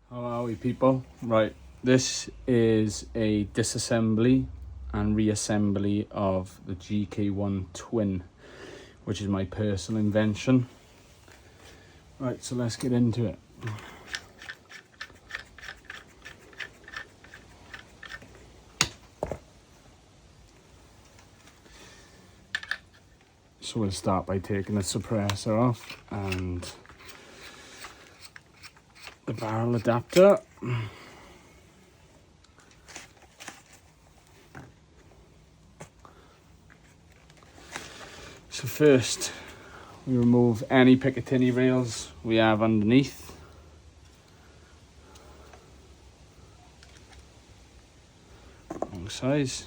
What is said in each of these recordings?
How are we, people? Right, this is a disassembly and reassembly of the GK1 Twin, which is my personal invention. Right, so let's get into it. So we'll start by taking the suppressor off and the barrel adapter. So first, we remove any Picatinny rails we have underneath. Wrong size.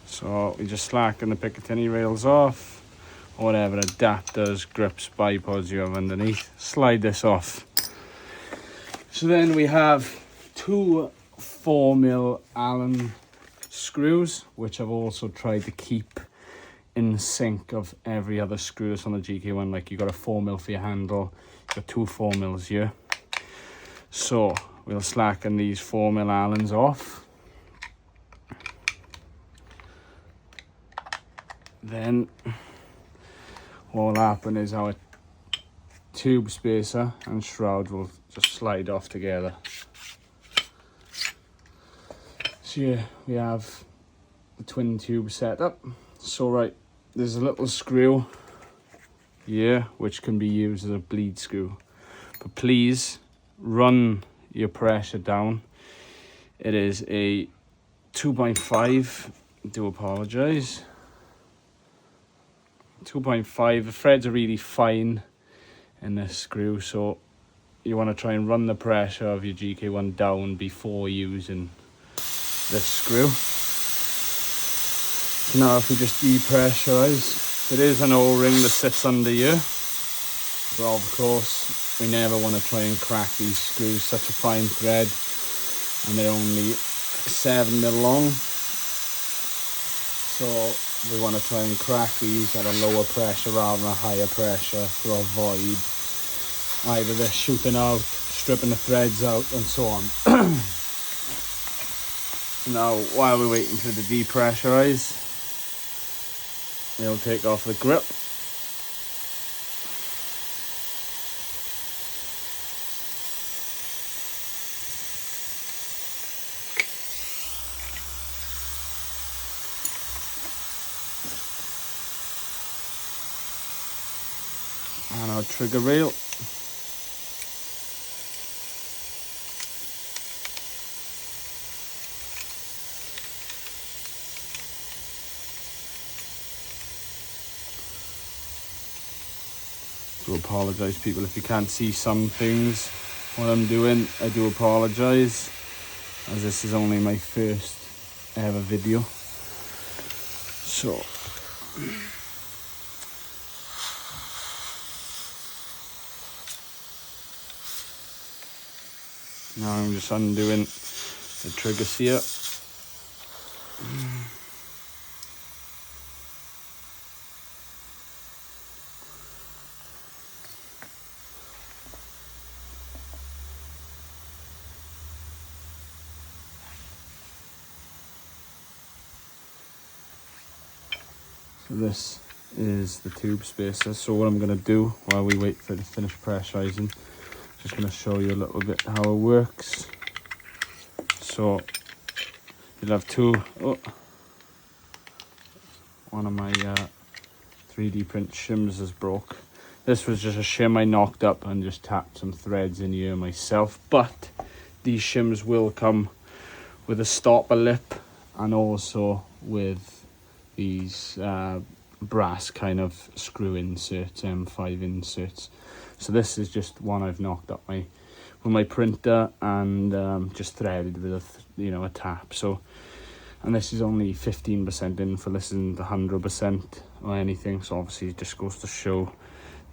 So we just slacken the Picatinny rails off, or whatever adapters, grips, bipods you have underneath. Slide this off. So then we have two 4mm Allen screws, which I've also tried to keep in sync of every other screw that's on the GK1. Like, you got a 4mm for your handle, you've got two 4mm here. So we'll slacken these 4mm Allens off. Then what will happen is our tube spacer and shroud will just slide off together. So yeah, we have the twin tube set up. So right, there's a little screw here which can be used as a bleed screw, but please run your pressure down. It is a 2.5, I do apologize. 2.5. The threads are really fine in this screw, so you want to try and run the pressure of your GK1 down before using this screw. Now if we just depressurize, there is an O-ring that sits under here, but of course we never want to try and crack these screws. Such a fine thread, and they're only 7mm long, so we want to try and crack these at a lower pressure rather than a higher pressure to avoid either this shooting out, stripping the threads out, and so on. Now, while we're waiting for the depressurize, we'll take off the grip. And our trigger rail. I do apologise, people, if you can't see some things what I'm doing. I do apologise, as this is only my first ever video. So now I'm just undoing the triggers here. So this is the tube spacer. So what I'm going to do while we wait for it to finish pressurizing, just going to show you a little bit how it works. So you'll have two. One of my 3D print shims is broke. This was just a shim I knocked up and just tapped some threads in here myself, but these shims will come with a stopper lip and also with these brass kind of screw inserts, M5 inserts. So this is just one I've knocked up with my printer and just threaded with a tap. So, and this is only 15% infill. This isn't 100% or anything. So obviously it just goes to show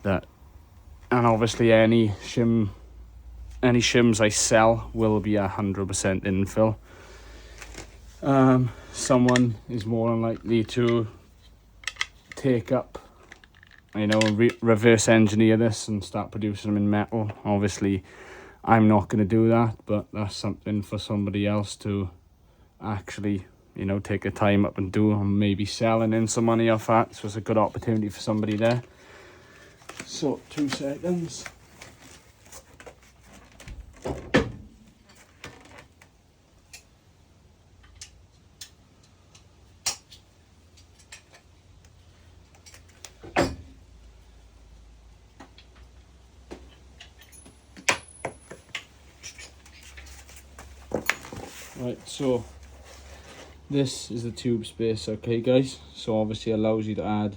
that. And obviously any shims I sell will be 100% infill. someone is more than likely to take up, you know, reverse engineer this and start producing them in metal. Obviously, I'm not going to do that, but that's something for somebody else to actually, you know, take the time up and do, and maybe selling in some money off that. So it's a good opportunity for somebody there. So 2 seconds. Right, so this is the tube space, okay guys? So obviously allows you to add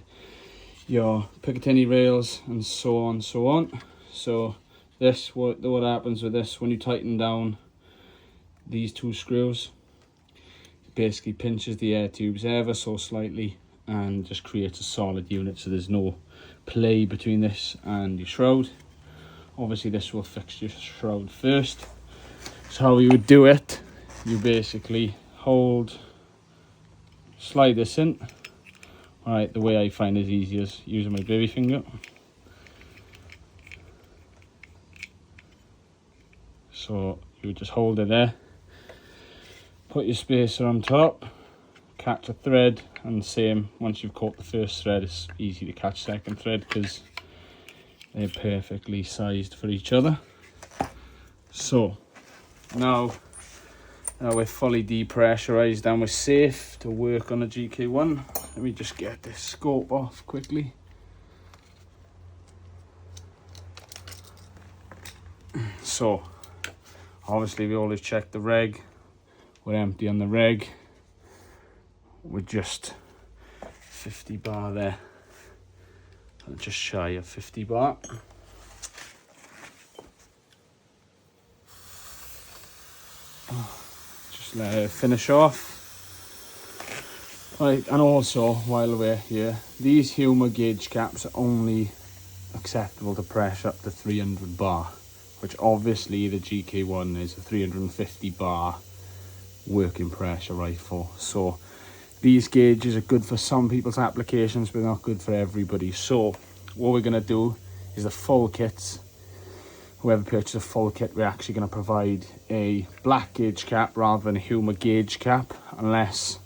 your Picatinny rails and so on. So this, what happens with this, when you tighten down these 2 screws, it basically pinches the air tubes ever so slightly and just creates a solid unit, so there's no play between this and your shroud. Obviously this will fix your shroud first. So how you would do it, you basically slide this in. Alright, the way I find is easiest using my baby finger. So you just hold it there, put your spacer on top, catch a thread, and the same, once you've caught the first thread, it's easy to catch second thread because they're perfectly sized for each other. So now we're fully depressurized and we're safe to work on a GK1. Let me just get this scope off quickly. So obviously we always check the reg. We're empty on the reg. We're just 50 bar there. Just shy of 50 bar. Just let it finish off. Right, and also while we're here, these humour gauge caps are only acceptable to press up to 300 bar, which obviously the GK1 is a 350 bar working pressure rifle. So these gauges are good for some people's applications, but not good for everybody. So what we're going to do is the full kits. Whoever purchases a full kit, we're actually going to provide a black gauge cap rather than a humour gauge cap, unless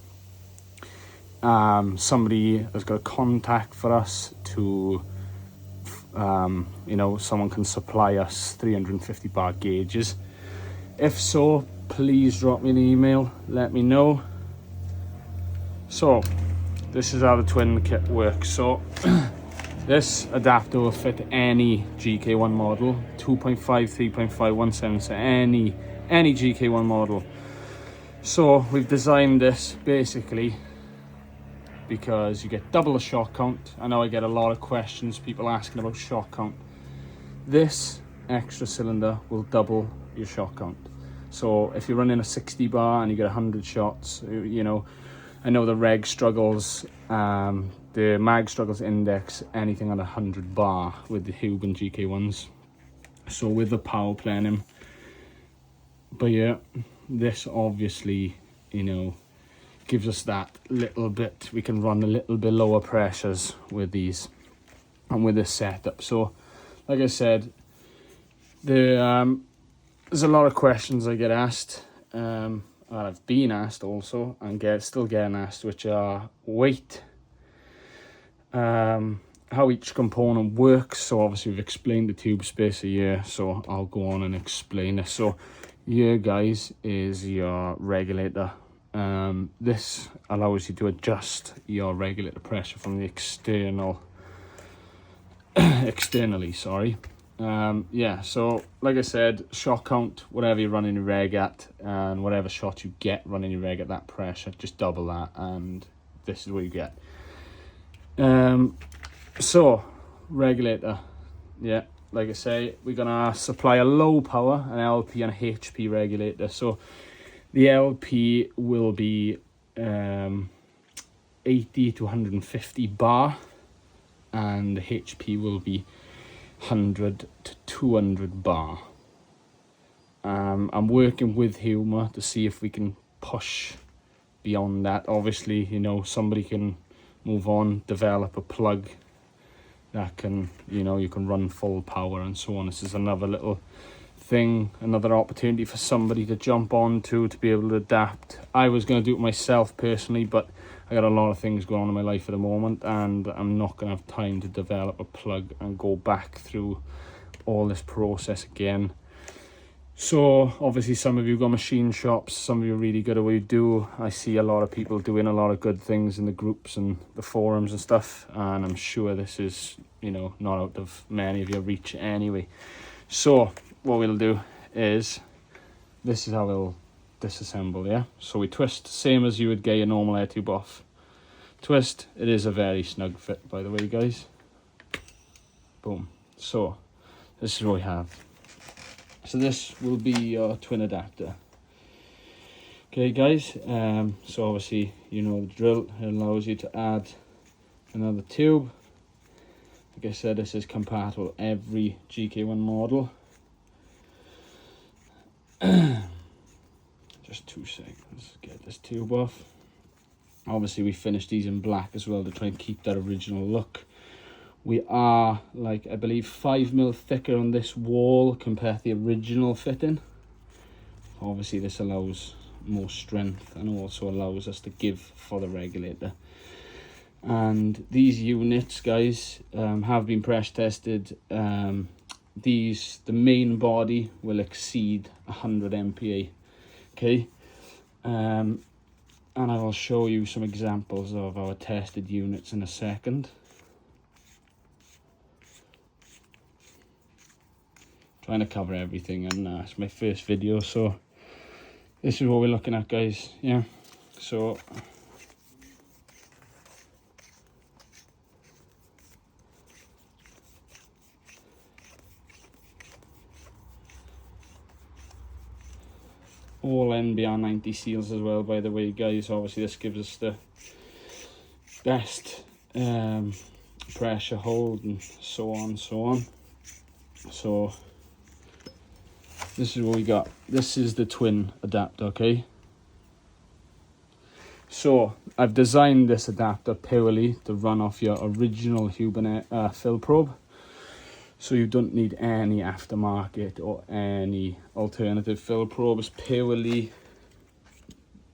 somebody has got a contact for us to, you know, someone can supply us 350 bar gauges. If so, please drop me an email, let me know. So this is how the twin kit works. So this adapter will fit any GK1 model, 2.5, 3.5, 1.7, so any GK1 model. So we've designed this basically because you get double the shot count. I know I get a lot of questions, people asking about shot count. This extra cylinder will double your shot count. So if you're running a 60 bar and you get 100 shots, you know, I know the reg struggles, the mag struggles index anything under 100 bar with the HUBEN GK1s. So with the power planning, but yeah, this obviously, you know, gives us that little bit, we can run a little bit lower pressures with these and with this setup. So like I said, there's a lot of questions I get asked, I've been asked also, and still getting asked, which are weight, how each component works. So obviously we've explained the tube spacer here, so I'll go on and explain this. So here guys is your regulator. This allows you to adjust your regulator pressure from the externally, sorry. Yeah, so like I said, shot count, whatever you're running your reg at, and whatever shot you get running your reg at that pressure, just double that, and this is what you get. So regulator, yeah, like I say, we're gonna supply a low power, an LP and a HP regulator. So the LP will be 80 to 150 bar, and the HP will be 100 to 200 bar. I'm working with Humour to see if we can push beyond that. Obviously, you know, somebody can move on, develop a plug that can, you know, you can run full power and so on. This is another little thing, another opportunity for somebody to jump on to be able to adapt. I was going to do it myself personally, but I got a lot of things going on in my life at the moment, and I'm not going to have time to develop a plug and go back through all this process again. So obviously some of you got machine shops, some of you are really good at what you do. I see a lot of people doing a lot of good things in the groups and the forums and stuff, and I'm sure this is, you know, not out of many of your reach anyway. So what we'll do is, this is how we'll disassemble, yeah? So we twist, same as you would get your normal air tube off. Twist, it is a very snug fit, by the way, guys. Boom. So this is what we have. So this will be your twin adapter. Okay, guys, so obviously you know the drill. It allows you to add another tube. Like I said, this is compatible with every GK1 model. Just 2 seconds, get this tube off. Obviously we finished these in black as well to try and keep that original look. We are, like, I believe 5mm thicker on this wall compared to the original fitting. Obviously this allows more strength and also allows us to give for the regulator. And these units, guys, have been pressure tested. The main body will exceed 100 MPa. Okay, and I will show you some examples of our tested units in a second. Trying to cover everything, and it's my first video, so this is what we're looking at, guys. Yeah, so all NBR 90 seals as well, by the way, guys. Obviously this gives us the best pressure hold and so on. So this is what we got. This is the twin adapter, okay? So I've designed this adapter purely to run off your original Huben fill probe. So you don't need any aftermarket or any alternative fill probe. It's purely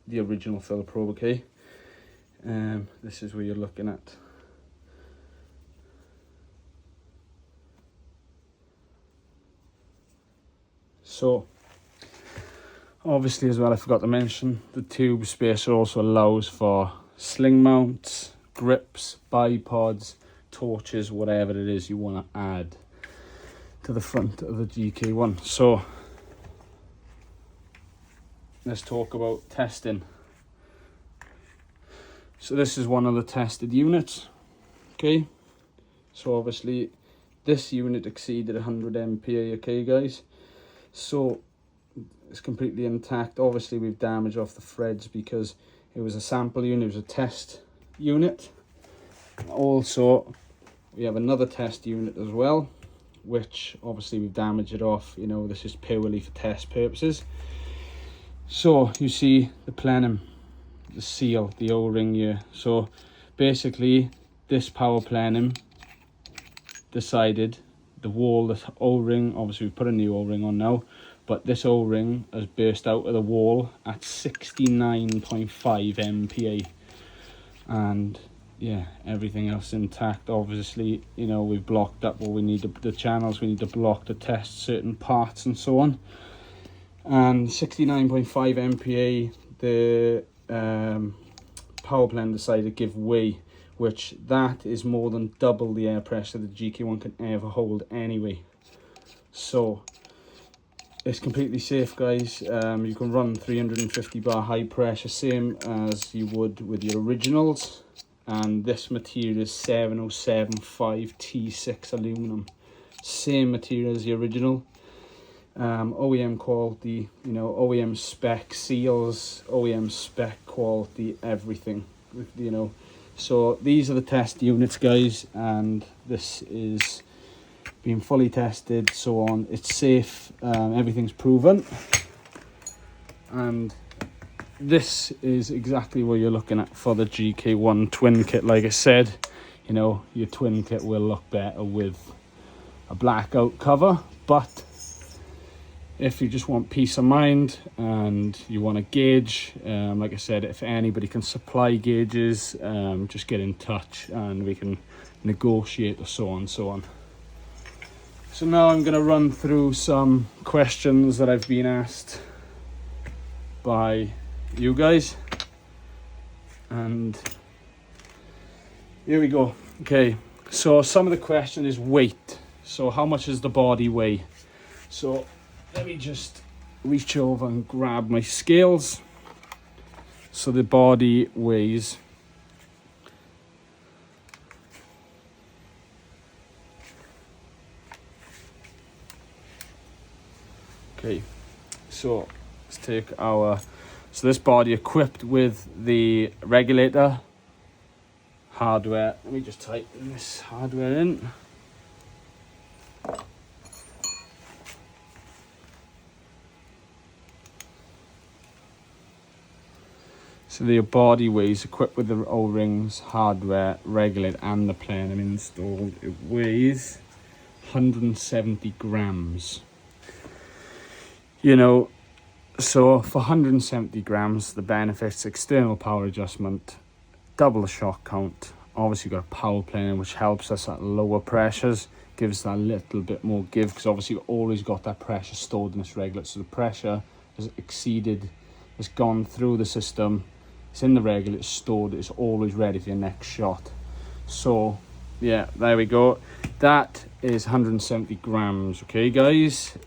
the original fill probe, okay? This is what you're looking at. So obviously as well, I forgot to mention, the tube spacer also allows for sling mounts, grips, bipods, torches, whatever it is you want to add to the front of the GK1. So let's talk about testing. So this is one of the tested units, okay? So obviously this unit exceeded 100 MPa, okay, guys? So it's completely intact. Obviously we've damaged off the threads because it was a sample unit, it was a test unit. Also we have another test unit as well, which obviously we've damaged it off. You know, this is purely for test purposes. So you see the plenum, the seal, the O-ring here. So basically this power plenum decided the wall, the O-ring, obviously we put a new O-ring on now, but this O-ring has burst out of the wall at 69.5 MPa, and yeah, everything else intact. Obviously, you know, we've blocked up what we need to, the channels we need to block to test certain parts and so on. And 69.5 MPa, the power plant decided to give way, which that is more than double the air pressure the GK1 can ever hold anyway. So it's completely safe, guys. You can run 350 bar high pressure, same as you would with your originals. And this material is 7075 T6 aluminum, same material as the original. OEM quality, you know, OEM spec seals, OEM spec quality, everything, you know. So these are the test units, guys, and this is being fully tested, so on. It's safe, everything's proven, and this is exactly what you're looking at for the GK1 twin kit. Like I said, you know, your twin kit will look better with a blackout cover, but if you just want peace of mind and you want a gauge, like I said, if anybody can supply gauges, just get in touch and we can negotiate, or so on and so on. So now I'm going to run through some questions that I've been asked by you guys, and here we go. Okay, so some of the question is weight. So how much does the body weigh? So let me just reach over and grab my scales. So the body weighs let's take our, so this body equipped with the regulator hardware. Let me just tighten this hardware in. So the body weighs, equipped with the O-rings, hardware, regulator and the plane I'm installed, it weighs 170 grams. You know, so for 170 grams, the benefits: external power adjustment, double the shock count, obviously got a power plane which helps us at lower pressures, gives that little bit more give, because obviously you've always got that pressure stored in this regulator. So the pressure has exceeded, it's gone through the system, it's in the regulator, it's stored, it's always ready for your next shot. So yeah, there we go, that is 170 grams. Okay guys,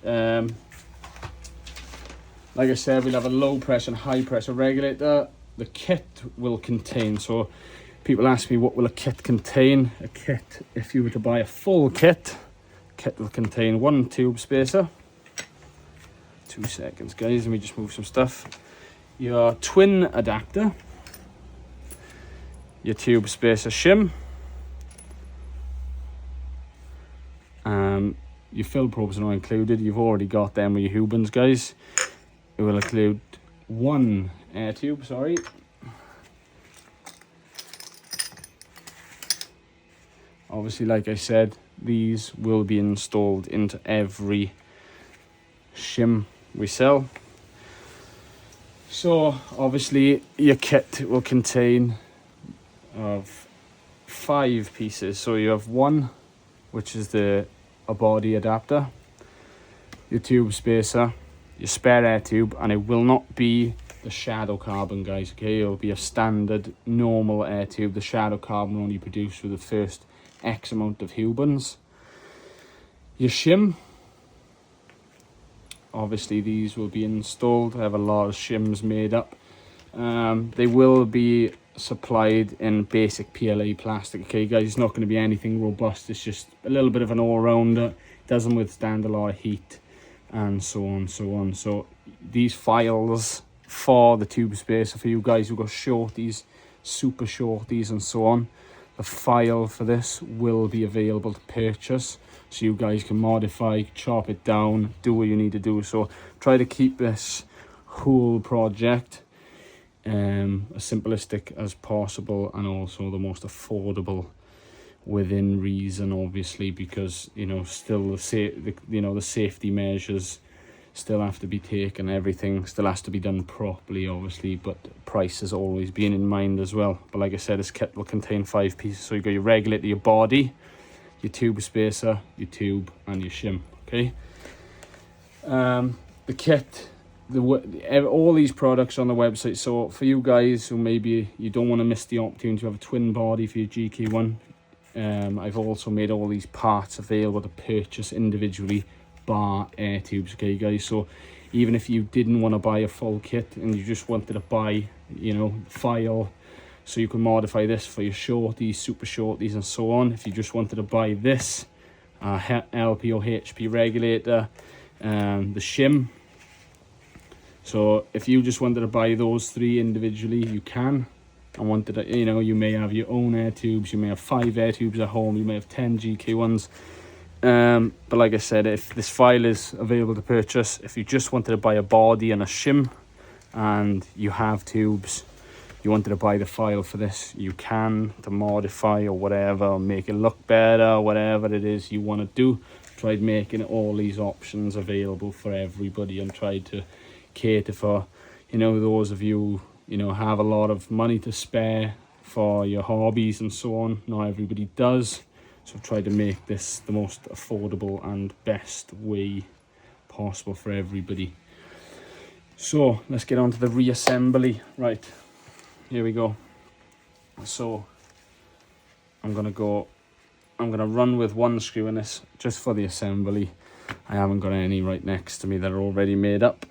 like I said, we'll have a low pressure and high pressure regulator. The kit will contain, so people ask me what will a kit contain. A kit, if you were to buy a full kit, will contain one tube spacer. 2 seconds guys, let me just move some stuff. Your twin adapter, your tube spacer shim, your fill probes are not included, you've already got them with your Hubens guys. It will include one air tube, sorry. Obviously, like I said, these will be installed into every shim we sell. So obviously your kit will contain of 5 pieces. So you have one, which is a body adapter, your tube spacer, your spare air tube, and it will not be the shadow carbon guys, okay? It'll be a standard normal air tube. The shadow carbon only produced with the first X amount of Hubens. Your shim, obviously these will be installed. I have a lot of shims made up. They will be supplied in basic PLA plastic, okay guys? It's not going to be anything robust, it's just a little bit of an all-rounder. It doesn't withstand a lot of heat and so on so on. So these files for the tube spacer, for you guys who got shorties, super shorties and so on, the file for this will be available to purchase, so you guys can modify, chop it down, do what you need to do. So try to keep this whole project as simplistic as possible, and also the most affordable within reason, obviously, because you know still the safety measures still have to be taken, everything still has to be done properly, obviously, but price has always been in mind as well. But like I said, this kit will contain 5 pieces. So you got your regulator, your body, your tube spacer, your tube and your shim, okay? The kit, all these products on the website. So for you guys who maybe you don't want to miss the opportunity to have a twin body for your GK1, I've also made all these parts available to purchase individually, bar air tubes, okay guys? So even if you didn't want to buy a full kit and you just wanted to buy, you know, file, so you can modify this for your shorties, super shorties and so on. If you just wanted to buy this LP or HP regulator, the shim, so if you just wanted to buy those 3 individually, you can. And wanted to, you know, you may have your own air tubes, you may have 5 air tubes at home, you may have 10 GK1s. But like I said, if this file is available to purchase, if you just wanted to buy a body and a shim, and you have tubes, you wanted to buy the file for this, you can, to modify or whatever, or make it look better, whatever it is you want to do. Tried making all these options available for everybody and tried to cater for, you know, those of you, you know, have a lot of money to spare for your hobbies and so on. Not everybody does, so I've tried to make this the most affordable and best way possible for everybody. So let's get on to the reassembly. Right, here we go. So I'm gonna run with one screw in this just for the assembly. I haven't got any right next to me that are already made up.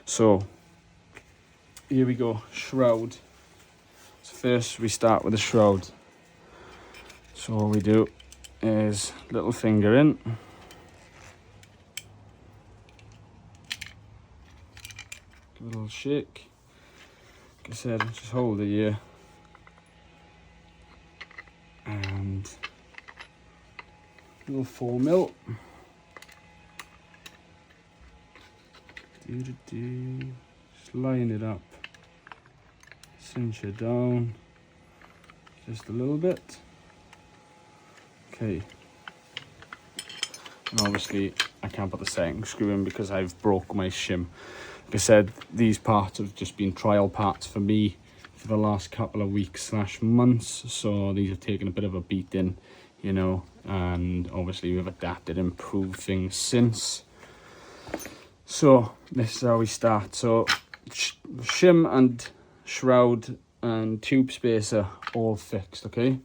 So here we go, shroud. So first we start with the shroud. So all we do is little finger in. Give it a little shake. Like I said, just hold it here. And little 4mm. Just line it up. Cinch it down. Just a little bit. Okay. And obviously I can't put the second screw in because I've broke my shim. Like I said, these parts have just been trial parts for me for the last couple of weeks / months, so these have taken a bit of a beating, you know, and obviously we've adapted and improved things since. So this is how we start. So shim and shroud and tube spacer all fixed, okay?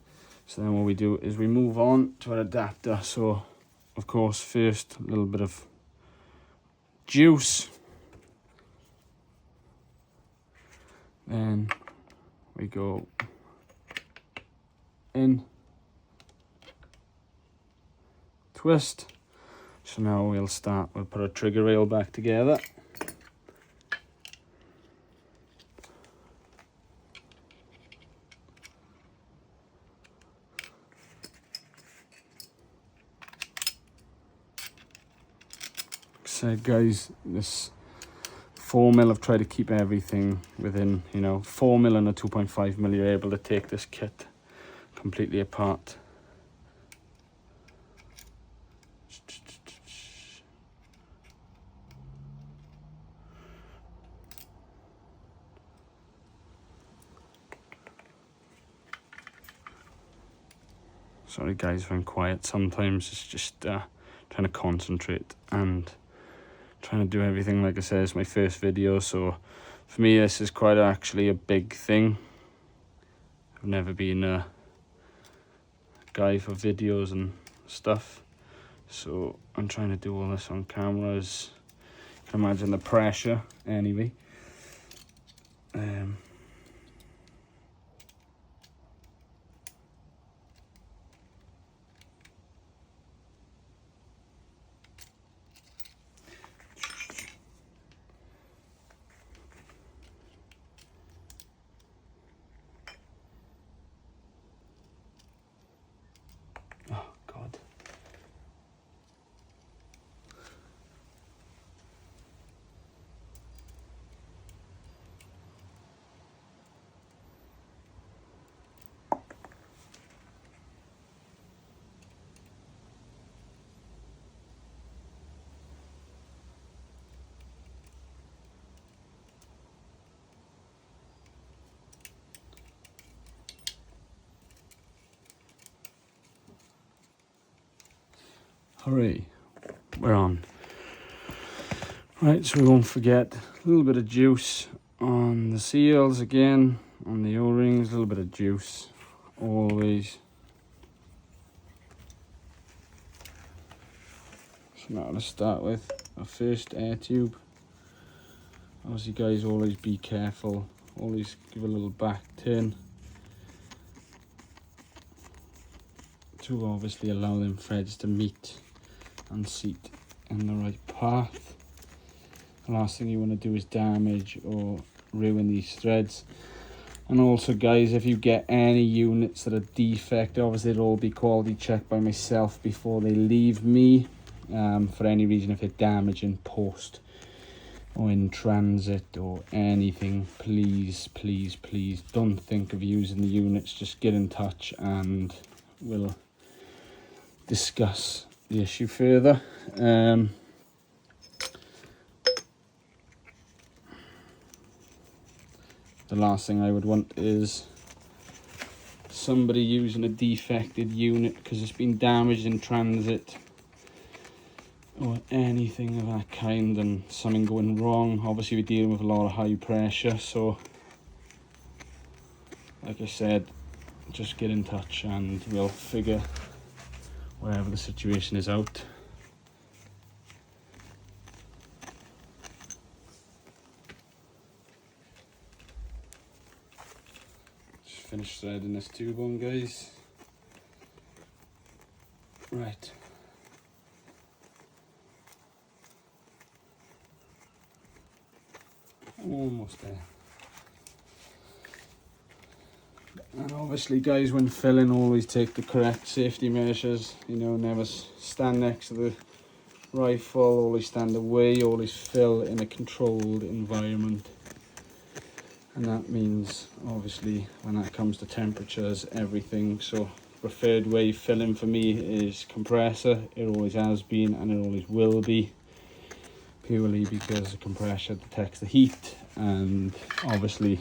So then what we do is we move on to an adapter. So of course first a little bit of juice, then we go in, twist. So now we'll put a trigger rail back together. So guys, this 4mm, I've tried to keep everything within, you know, 4mm and a 2.5mm, you're able to take this kit completely apart. Sorry guys if I'm quiet, sometimes it's just trying to concentrate and trying to do everything. Like I said, it's my first video, so for me this is quite actually a big thing. I've never been a guy for videos and stuff, so I'm trying to do all this on camera. As you can imagine the pressure anyway. Hooray, we're on. Right, so we won't forget a little bit of juice on the seals again, on the O-rings, a little bit of juice, always. So now let's start with our first air tube. Obviously guys, always be careful, always give a little back turn to obviously allow them threads to meet and seat in the right path. The last thing you want to do is damage or ruin these threads. And also guys, if you get any units that are defect, obviously it'll all be quality checked by myself before they leave me, for any reason if they're damaged in post. or in transit or anything, please don't think of using the units. Just get in touch and we'll discuss the issue further. The last thing I would want is somebody using a defected unit because it's been damaged in transit or anything of that kind and something going wrong. Obviously we're dealing with a lot of high pressure, so like I said, just get in touch and we'll figure whatever the situation is out. Just finished threading this tube on, guys. Right. Almost there. And obviously guys, when filling, always take the correct safety measures. You know, never stand next to the rifle, always stand away, always fill in a controlled environment. And that means obviously when that comes to temperatures, everything. So preferred way of filling for me is compressor. It always has been and it always will be, purely because the compressor detects the heat and obviously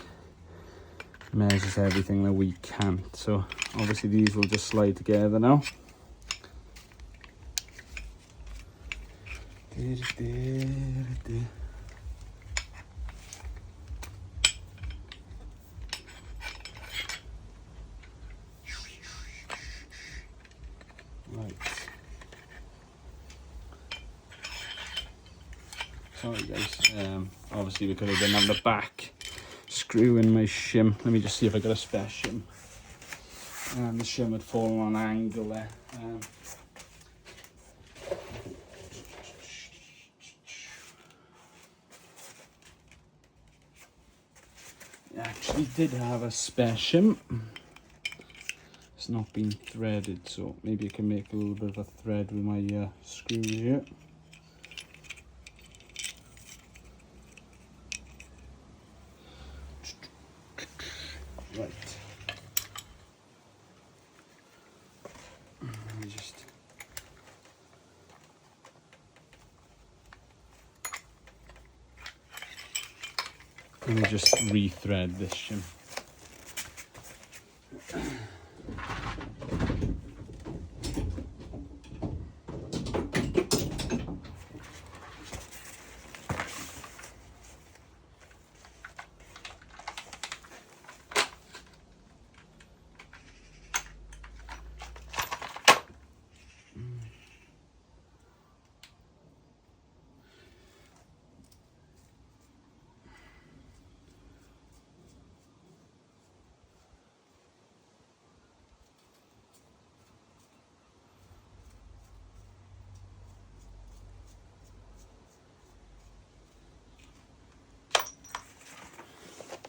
measures everything that we can't. So obviously these will just slide together now. Right. Sorry guys, obviously because I didn't have the back screw in my shim. Let me just see if I got a spare shim. And the shim had fallen on an angle there. I actually did have a spare shim. It's not been threaded, so maybe I can make a little bit of a thread with my screws here. Right. Let me just re-thread this shim.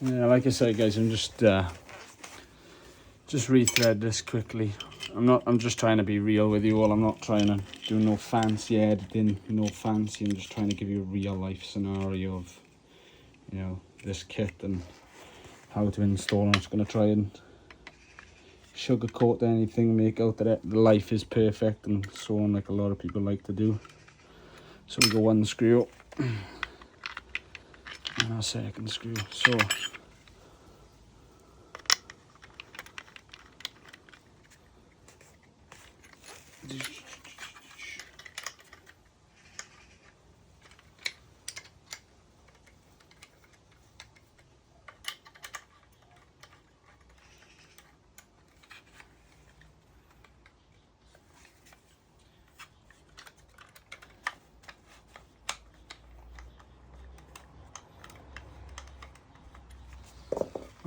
Yeah, like I said, guys, I'm just rethread this quickly. I'm just trying to be real with you all. I'm not trying to do no fancy editing, no fancy. I'm just trying to give you a real life scenario of, you know, this kit and how to install. I'm just going to try and sugarcoat anything, make out that the life is perfect and so on, like a lot of people like to do. So we go one screw and our second screw. So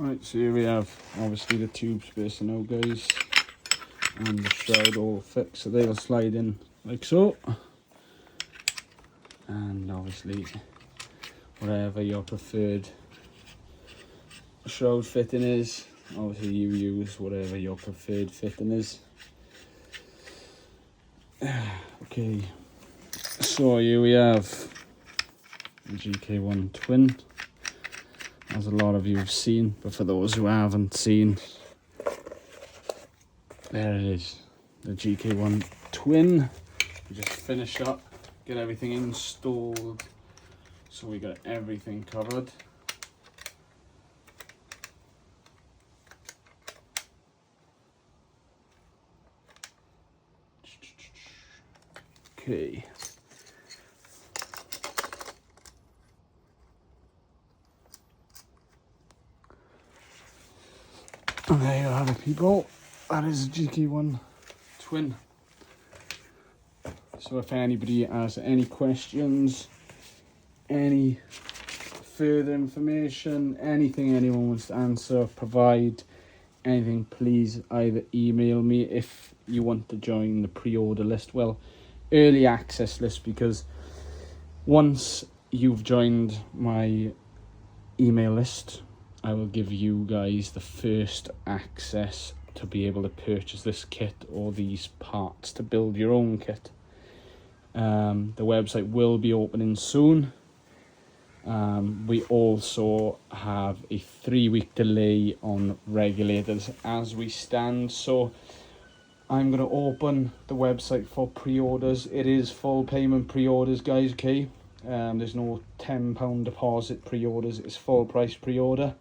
right, so here we have obviously the tube spacer now, guys, and the shroud all fixed, so they'll slide in like so. And obviously whatever your preferred shroud fitting is, obviously you use whatever your preferred fitting is. Okay, so here we have the GK1 twin, as a lot of you have seen, but for those who haven't seen, there it is, the GK1 twin. We just finished up, get everything installed, so we got everything covered. Okay. And there you have it, people. That is a GK1 twin. So if anybody has any questions, any further information, anything anyone wants to answer, provide, anything, please either email me if you want to join the pre-order list. Well, early access list, because once you've joined my email list, I will give you guys the first access to be able to purchase this kit or these parts to build your own kit. The website will be opening soon. We also have a 3-week delay on regulators as we stand, so I'm going to open the website for pre-orders. It is full payment pre-orders, guys, okay? There's no £10 deposit pre-orders, it's full price pre-order.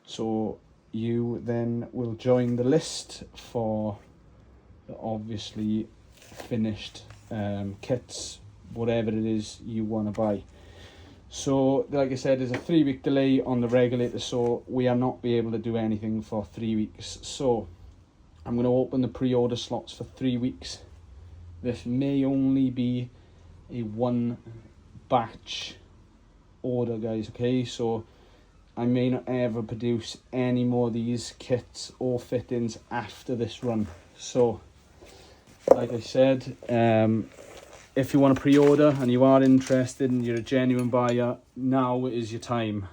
So you then will join the list for the obviously finished kits, whatever it is you want to buy. So like I said, there's a 3-week delay on the regulator, so we are not be able to do anything for 3 weeks. So I'm going to open the pre-order slots for 3 weeks. This may only be a 1 batch order, guys, okay? So I may not ever produce any more of these kits or fittings after this run. So like I said, if you want to pre-order and you are interested and you're a genuine buyer, now is your time.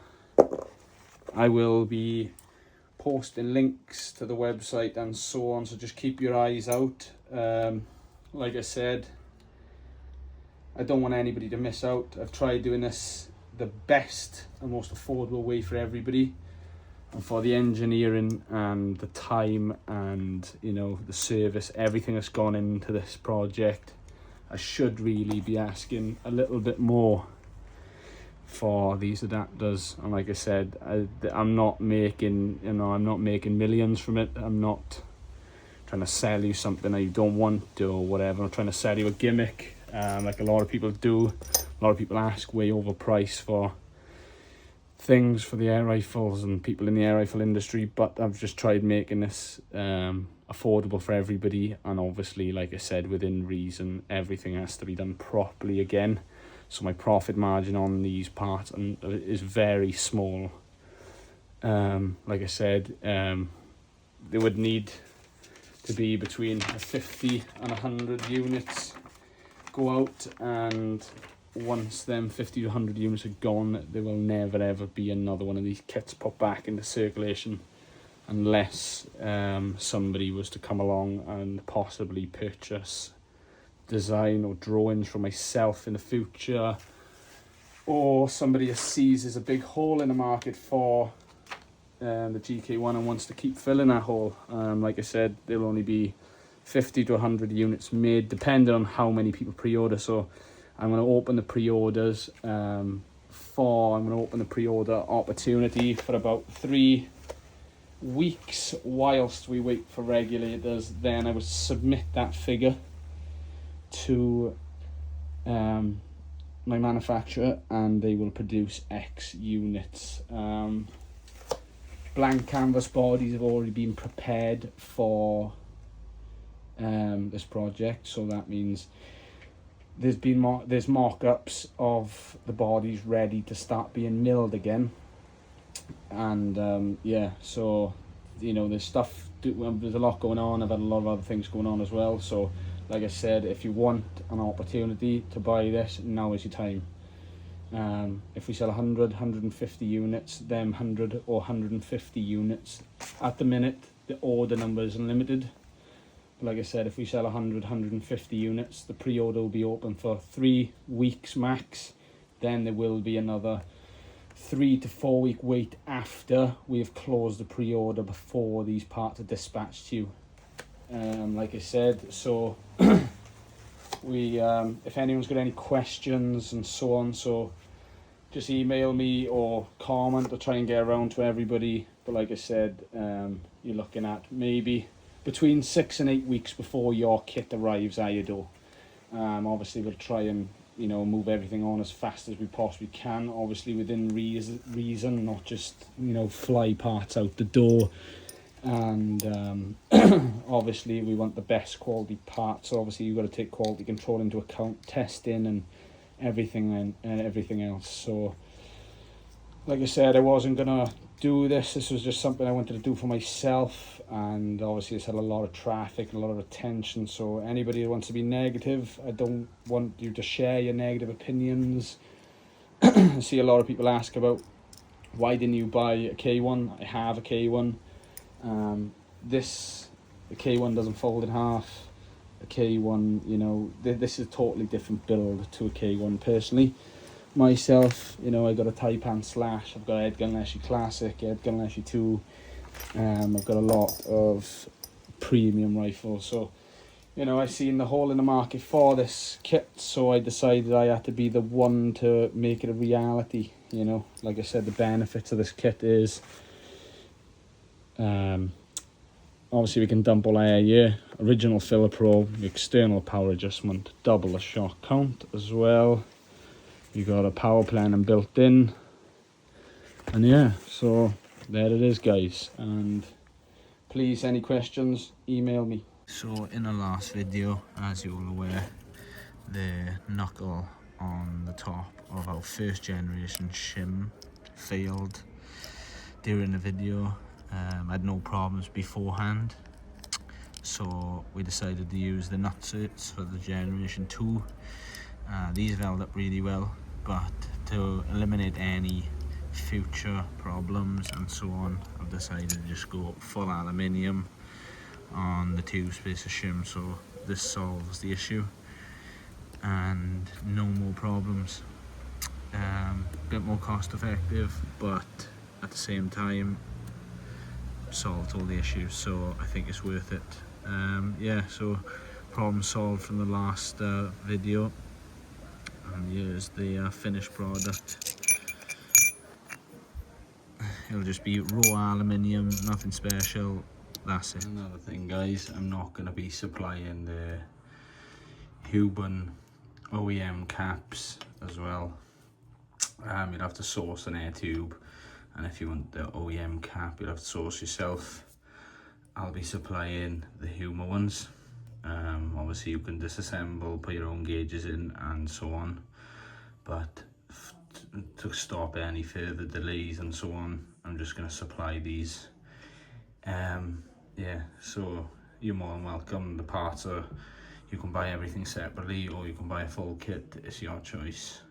I will be posting links to the website and so on, so just keep your eyes out. Like I said, I don't want anybody to miss out. I've tried doing this the best and most affordable way for everybody, and for the engineering and the time and, you know, the service, everything that's gone into this project, I should really be asking a little bit more for these adapters. And like I said, I'm not making, I'm not making millions from it. I'm not trying to sell you something that you don't want to or whatever. I'm trying to sell you a gimmick, like a lot of people do. A lot of people ask way overpriced for things for the air rifles and people in the air rifle industry, but I've just tried making this affordable for everybody, and obviously, like I said, within reason. Everything has to be done properly again, so my profit margin on these parts is very small. Like I said, they would need to be between 50 and 100 units go out, and once them 50 to 100 units are gone, there will never ever be another one of these kits put back into circulation, unless somebody was to come along and possibly purchase design or drawings from myself in the future, or somebody sees there's a big hole in the market for the GK1 and wants to keep filling that hole. Like I said, there'll only be 50 to 100 units made, depending on how many people pre-order. So I'm going to open the pre-orders I'm going to open the pre-order opportunity for about 3 weeks whilst we wait for regulators. Then I would submit that figure to my manufacturer and they will produce X units. Blank canvas bodies have already been prepared for this project, so that means there's mock-ups of the bodies ready to start being milled again. And yeah, so there's stuff, there's a lot going on. I've had a lot of other things going on as well, so like I said, if you want an opportunity to buy this, now is your time. If we sell 100, 150 units, them 100 or 150 units, at the minute the order number is unlimited. Like I said, if we sell 100, 150 units, the pre-order will be open for 3 weeks max. then there will be another 3 to 4 week wait after we have closed the pre-order before these parts are dispatched to you. Like I said, so we if anyone's got any questions and so on, so just email me or comment. I'll try and get around to everybody, but like I said, you're looking at maybe between 6 and 8 weeks before your kit arrives at your door. Obviously we'll try and, you know, move everything on as fast as we possibly can, obviously within reason, not just, you know, fly parts out the door. And obviously we want the best quality parts, so obviously you've got to take quality control into account, testing and everything and everything else. So like I said, I wasn't gonna do this was just something I wanted to do for myself, and obviously it's had a lot of traffic and a lot of attention, so anybody who wants to be negative, I don't want you to share your negative opinions. I see a lot of people ask about, why didn't you buy a K1? I have a K1. The K1 doesn't fold in half. A K1, you know, this is a totally different build to a K1 personally. Myself, you know, I got a Taipan Slash, I've got a Headgun Leshy Classic, Headgun Leshy 2, I've got a lot of premium rifles, so, you know, I seen the hole in the market for this kit, so I decided I had to be the one to make it a reality. You know, like I said, the benefits of this kit is, obviously we can dump all air here, original filler probe, external power adjustment, double the shot count as well. You got a power planning built in, and yeah, so there it is, guys. And please, any questions, email me. So in the last video, as you're all aware, the knuckle on the top of our first generation shim failed during the video. I had no problems beforehand, so we decided to use the nutserts for the generation 2. These have held up really well, but to eliminate any future problems and so on, I've decided to just go full aluminium on the tube spacer shim, so this solves the issue and no more problems. Bit more cost effective, but at the same time solved all the issues, so I think it's worth it. Yeah, so problem solved from the last video, and here's the finished product. It'll just be raw aluminium, nothing special, that's it. Another thing, guys, I'm not going to be supplying the HUBEN OEM caps as well. You'll have to source an air tube, and if you want the OEM cap, you'll have to source yourself. I'll be supplying the HUBEN ones. Obviously you can disassemble, put your own gauges in and so on, but to stop any further delays and so on, I'm just going to supply these. Yeah, so you're more than welcome. The parts are, you can buy everything separately or you can buy a full kit, it's your choice.